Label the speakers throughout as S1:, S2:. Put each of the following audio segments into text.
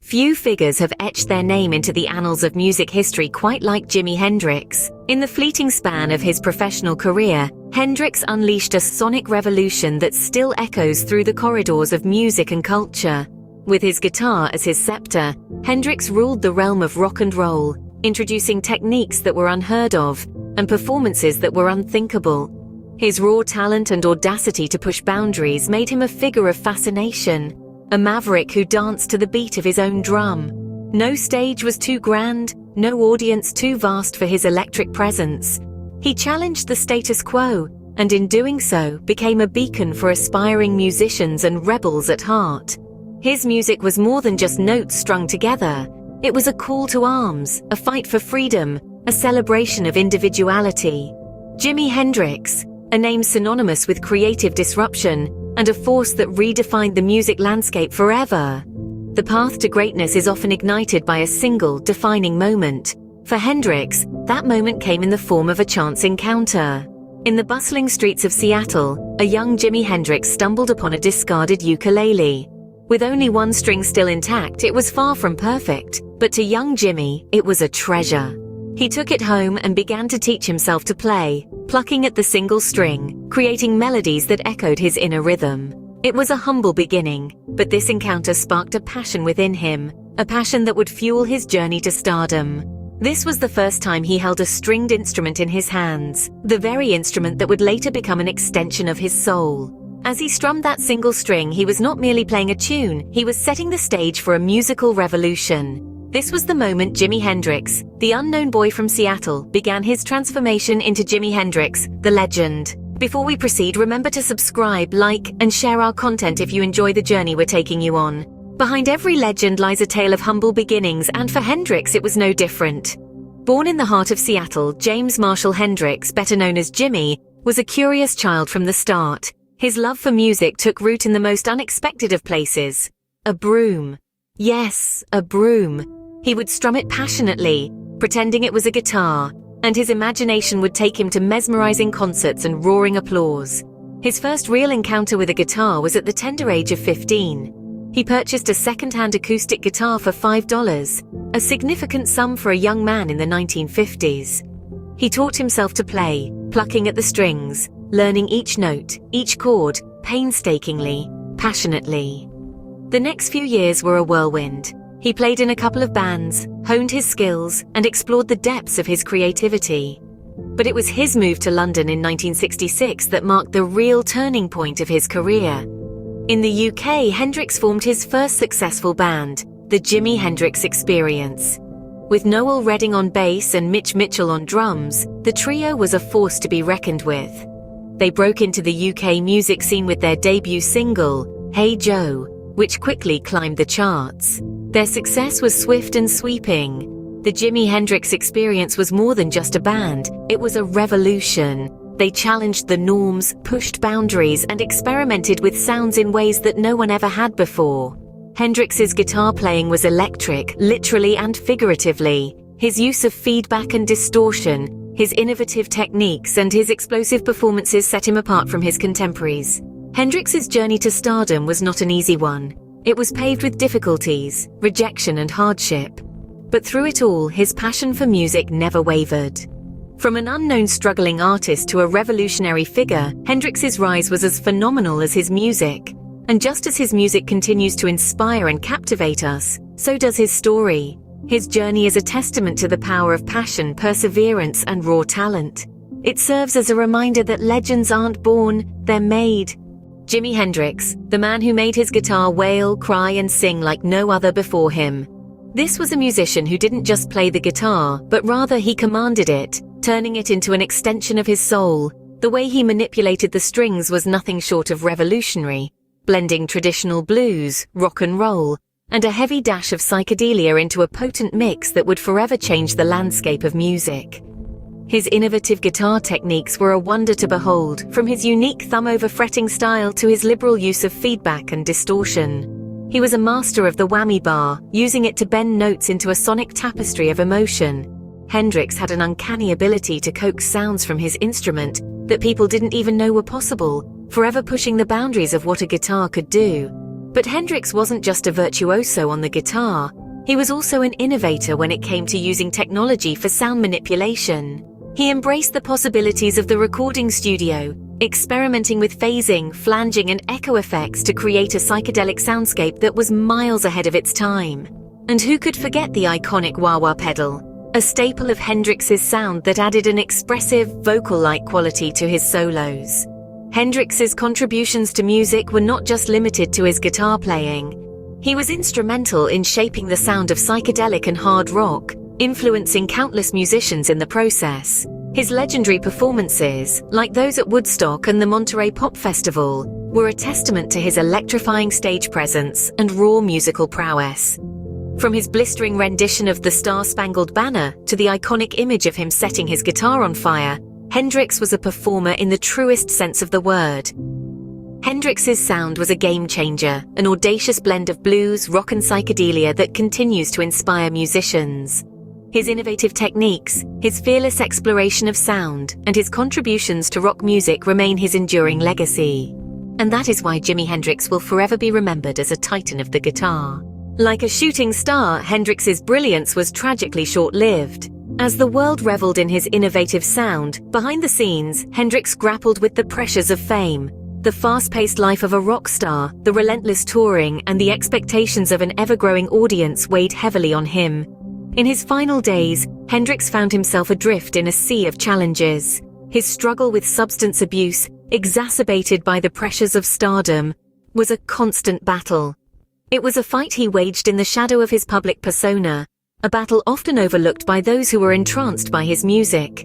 S1: Few figures have etched their name into the annals of music history quite like Jimi Hendrix. In the fleeting span of his professional career, Hendrix unleashed a sonic revolution that still echoes through the corridors of music and culture. With his guitar as his scepter, Hendrix ruled the realm of rock and roll, introducing techniques that were unheard of and performances that were unthinkable. His raw talent and audacity to push boundaries made him a figure of fascination, a maverick who danced to the beat of his own drum. No stage was too grand, no audience too vast for his electric presence. He challenged the status quo, and in doing so, became a beacon for aspiring musicians and rebels at heart. His music was more than just notes strung together. It was a call to arms, a fight for freedom, a celebration of individuality. Jimi Hendrix, a name synonymous with creative disruption, and a force that redefined the music landscape forever. The path to greatness is often ignited by a single, defining moment. For Hendrix, that moment came in the form of a chance encounter. In the bustling streets of Seattle, a young Jimi Hendrix stumbled upon a discarded ukulele. With only one string still intact, it was far from perfect, but to young Jimi, it was a treasure. He took it home and began to teach himself to play, plucking at the single string, creating melodies that echoed his inner rhythm. It was a humble beginning, but this encounter sparked a passion within him, a passion that would fuel his journey to stardom. This was the first time he held a stringed instrument in his hands, the very instrument that would later become an extension of his soul. As he strummed that single string, he was not merely playing a tune, he was setting the stage for a musical revolution. This was the moment Jimi Hendrix, the unknown boy from Seattle, began his transformation into Jimi Hendrix, the legend. Before we proceed, remember to subscribe, like, and share our content if you enjoy the journey we're taking you on. Behind every legend lies a tale of humble beginnings, and for Hendrix it was no different. Born in the heart of Seattle, James Marshall Hendrix, better known as Jimi, was a curious child from the start. His love for music took root in the most unexpected of places. A broom. Yes, a broom. He would strum it passionately, pretending it was a guitar, and his imagination would take him to mesmerizing concerts and roaring applause. His first real encounter with a guitar was at the tender age of 15. He purchased a second-hand acoustic guitar for $5, a significant sum for a young man in the 1950s. He taught himself to play, plucking at the strings, learning each note, each chord, painstakingly, passionately. The next few years were a whirlwind. He played in a couple of bands, honed his skills, and explored the depths of his creativity. But it was his move to London in 1966 that marked the real turning point of his career. In the UK, Hendrix formed his first successful band, the Jimi Hendrix Experience. With Noel Redding on bass and Mitch Mitchell on drums, the trio was a force to be reckoned with. They broke into the UK music scene with their debut single, Hey Joe, which quickly climbed the charts. Their success was swift and sweeping. The Jimi Hendrix Experience was more than just a band, it was a revolution. They challenged the norms, pushed boundaries, and experimented with sounds in ways that no one ever had before. Hendrix's guitar playing was electric, literally and figuratively. His use of feedback and distortion, his innovative techniques, and his explosive performances set him apart from his contemporaries. Hendrix's journey to stardom was not an easy one. It was paved with difficulties, rejection, and hardship. But through it all, his passion for music never wavered. From an unknown struggling artist to a revolutionary figure, Hendrix's rise was as phenomenal as his music. And just as his music continues to inspire and captivate us, so does his story. His journey is a testament to the power of passion, perseverance, and raw talent. It serves as a reminder that legends aren't born, they're made. Jimi Hendrix, the man who made his guitar wail, cry, and sing like no other before him. This was a musician who didn't just play the guitar, but rather he commanded it, turning it into an extension of his soul. The way he manipulated the strings was nothing short of revolutionary, blending traditional blues, rock and roll, and a heavy dash of psychedelia into a potent mix that would forever change the landscape of music. His innovative guitar techniques were a wonder to behold, from his unique thumb-over-fretting style to his liberal use of feedback and distortion. He was a master of the whammy bar, using it to bend notes into a sonic tapestry of emotion. Hendrix had an uncanny ability to coax sounds from his instrument that people didn't even know were possible, forever pushing the boundaries of what a guitar could do. But Hendrix wasn't just a virtuoso on the guitar, He was also an innovator when it came to using technology for sound manipulation. He embraced the possibilities of the recording studio, experimenting with phasing, flanging, and echo effects to create a psychedelic soundscape that was miles ahead of its time. And who could forget the iconic wah-wah pedal, a staple of Hendrix's sound that added an expressive, vocal-like quality to his solos. Hendrix's contributions to music were not just limited to his guitar playing. He was instrumental in shaping the sound of psychedelic and hard rock, influencing countless musicians in the process. His legendary performances, like those at Woodstock and the Monterey Pop Festival, were a testament to his electrifying stage presence and raw musical prowess. From his blistering rendition of the Star-Spangled Banner to the iconic image of him setting his guitar on fire, Hendrix was a performer in the truest sense of the word. Hendrix's sound was a game-changer, an audacious blend of blues, rock and psychedelia that continues to inspire musicians. His innovative techniques, his fearless exploration of sound, and his contributions to rock music remain his enduring legacy. And that is why Jimi Hendrix will forever be remembered as a titan of the guitar. Like a shooting star, Hendrix's brilliance was tragically short-lived. As the world reveled in his innovative sound, behind the scenes, Hendrix grappled with the pressures of fame. The fast-paced life of a rock star, the relentless touring, and the expectations of an ever-growing audience weighed heavily on him. In his final days, Hendrix found himself adrift in a sea of challenges. His struggle with substance abuse, exacerbated by the pressures of stardom, was a constant battle. It was a fight he waged in the shadow of his public persona, a battle often overlooked by those who were entranced by his music.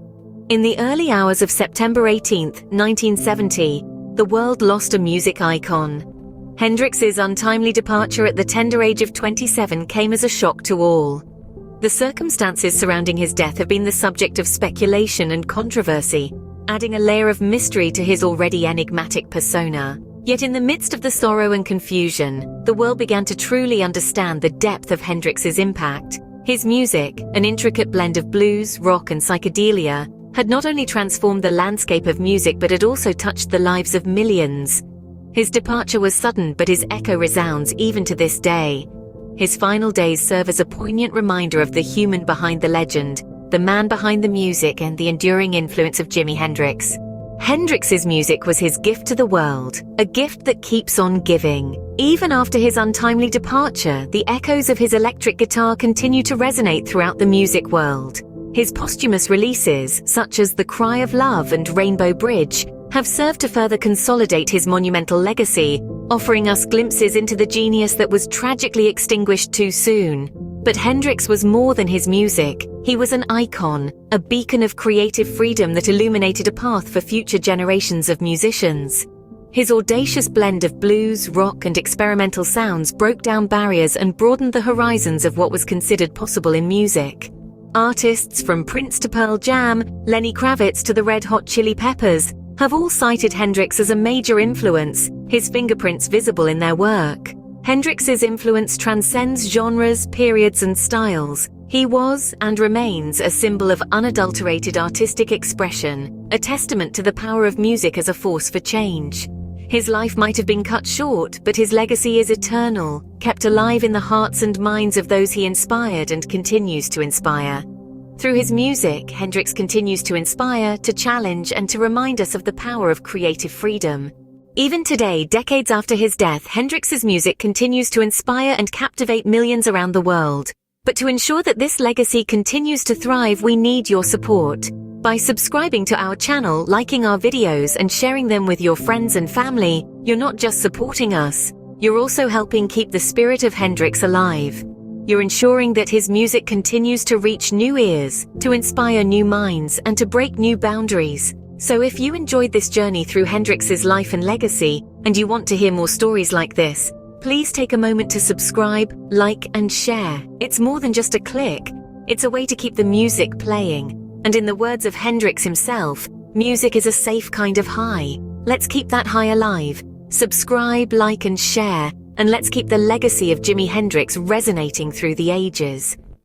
S1: In the early hours of September 18, 1970, the world lost a music icon. Hendrix's untimely departure at the tender age of 27 came as a shock to all. The circumstances surrounding his death have been the subject of speculation and controversy, adding a layer of mystery to his already enigmatic persona. Yet in the midst of the sorrow and confusion, the world began to truly understand the depth of Hendrix's impact. His music, an intricate blend of blues, rock, and psychedelia, had not only transformed the landscape of music but had also touched the lives of millions. His departure was sudden, but his echo resounds even to this day. His final days serve as a poignant reminder of the human behind the legend, the man behind the music, and the enduring influence of Jimi Hendrix. Hendrix's music was his gift to the world, a gift that keeps on giving. Even after his untimely departure, the echoes of his electric guitar continue to resonate throughout the music world. His posthumous releases, such as The Cry of Love and Rainbow Bridge, have served to further consolidate his monumental legacy, offering us glimpses into the genius that was tragically extinguished too soon. But Hendrix was more than his music. He was an icon, a beacon of creative freedom that illuminated a path for future generations of musicians. His audacious blend of blues, rock, and experimental sounds broke down barriers and broadened the horizons of what was considered possible in music. Artists from Prince to Pearl Jam, Lenny Kravitz to the Red Hot Chili Peppers, have all cited Hendrix as a major influence, his fingerprints visible in their work. Hendrix's influence transcends genres, periods, and styles. He was, and remains, a symbol of unadulterated artistic expression, a testament to the power of music as a force for change. His life might have been cut short, but his legacy is eternal, kept alive in the hearts and minds of those he inspired and continues to inspire. Through his music, Hendrix continues to inspire, to challenge, and to remind us of the power of creative freedom. Even today, decades after his death, Hendrix's music continues to inspire and captivate millions around the world. But to ensure that this legacy continues to thrive, we need your support. By subscribing to our channel, liking our videos, and sharing them with your friends and family, you're not just supporting us, you're also helping keep the spirit of Hendrix alive. You're ensuring that his music continues to reach new ears, to inspire new minds, and to break new boundaries. So if you enjoyed this journey through Hendrix's life and legacy, and you want to hear more stories like this, please take a moment to subscribe, like, and share. It's more than just a click. It's a way to keep the music playing. And in the words of Hendrix himself, music is a safe kind of high. Let's keep that high alive. Subscribe, like, and share, and let's keep the legacy of Jimi Hendrix resonating through the ages.